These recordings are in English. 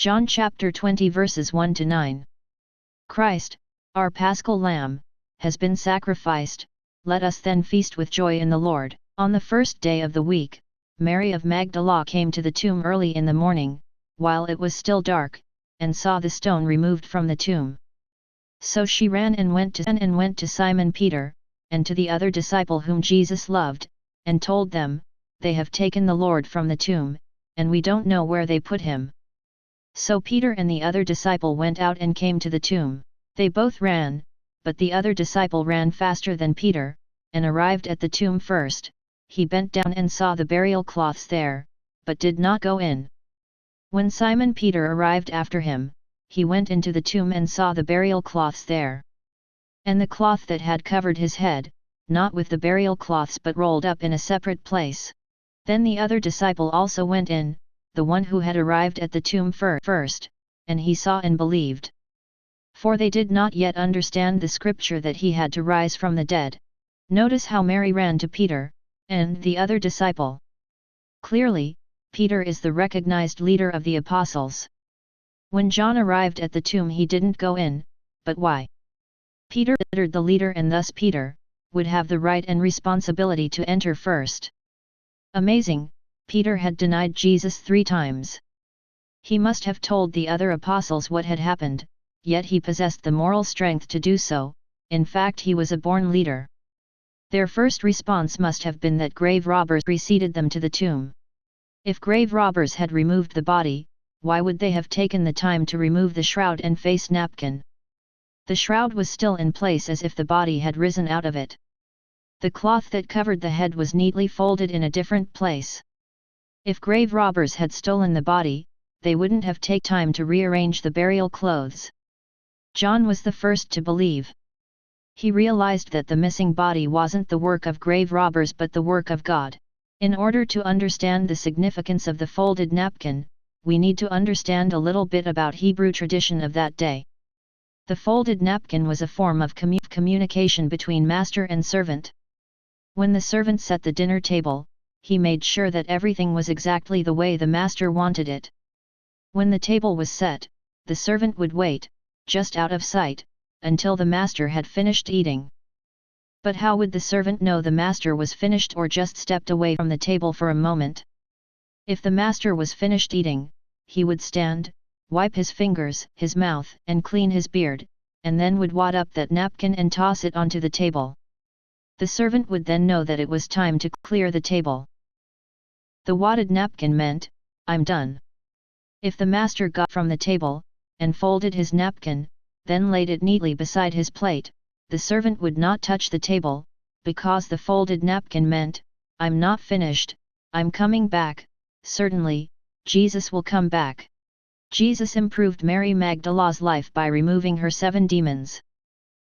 John chapter 20 verses 1 to 9. Christ, our paschal lamb, has been sacrificed, let us then feast with joy in the Lord. On the first day of the week, Mary of Magdala came to the tomb early in the morning, while it was still dark, and saw the stone removed from the tomb. So she ran and went to Simon Peter, and to the other disciple whom Jesus loved, and told them, "They have taken the Lord from the tomb, and we don't know where they put him." So Peter and the other disciple went out and came to the tomb. They both ran, but the other disciple ran faster than Peter, and arrived at the tomb first. He bent down and saw the burial cloths there, but did not go in. When Simon Peter arrived after him, he went into the tomb and saw the burial cloths there, and the cloth that had covered his head, not with the burial cloths but rolled up in a separate place. Then the other disciple also went in, the one who had arrived at the tomb first, and he saw and believed. For they did not yet understand the scripture that he had to rise from the dead. Notice how Mary ran to Peter, and the other disciple. Clearly, Peter is the recognized leader of the apostles. When John arrived at the tomb he didn't go in, but why? Peter considered the leader, and thus Peter would have the right and responsibility to enter first. Amazing, Peter had denied Jesus 3 times. He must have told the other apostles what had happened, yet he possessed the moral strength to do so. In fact, he was a born leader. Their first response must have been that grave robbers preceded them to the tomb. If grave robbers had removed the body, why would they have taken the time to remove the shroud and face napkin? The shroud was still in place as if the body had risen out of it. The cloth that covered the head was neatly folded in a different place. If grave robbers had stolen the body, they wouldn't have taken time to rearrange the burial clothes. John was the first to believe. He realized that the missing body wasn't the work of grave robbers but the work of God. In order to understand the significance of the folded napkin, we need to understand a little bit about Hebrew tradition of that day. The folded napkin was a form of communication between master and servant. When the servant set the dinner table, he made sure that everything was exactly the way the master wanted it. When the table was set, the servant would wait, just out of sight, until the master had finished eating. But how would the servant know the master was finished or just stepped away from the table for a moment? If the master was finished eating, he would stand, wipe his fingers, his mouth, and clean his beard, and then would wad up that napkin and toss it onto the table. The servant would then know that it was time to clear the table. The wadded napkin meant, "I'm done." If the master got from the table, and folded his napkin, then laid it neatly beside his plate, the servant would not touch the table, because the folded napkin meant, "I'm not finished, I'm coming back." Certainly, Jesus will come back. Jesus improved Mary Magdala's life by removing her 7 demons.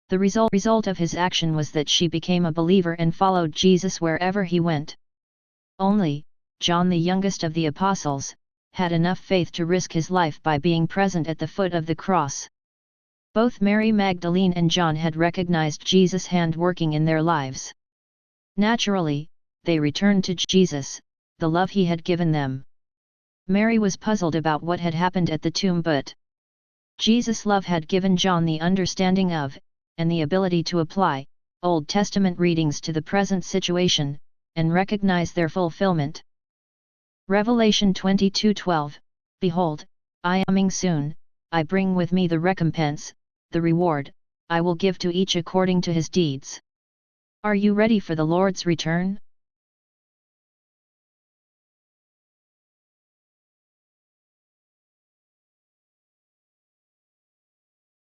The result of his action was that she became a believer and followed Jesus wherever he went. Only, John, the youngest of the apostles, had enough faith to risk his life by being present at the foot of the cross. Both Mary Magdalene and John had recognized Jesus' hand working in their lives. Naturally, they returned to Jesus, the love he had given them. Mary was puzzled about what had happened at the tomb, but Jesus' love had given John the understanding of, and the ability to apply, Old Testament readings to the present situation, and recognize their fulfillment. Revelation 22:12, "Behold, I am coming soon, I bring with me the recompense, the reward, I will give to each according to his deeds." Are you ready for the Lord's return?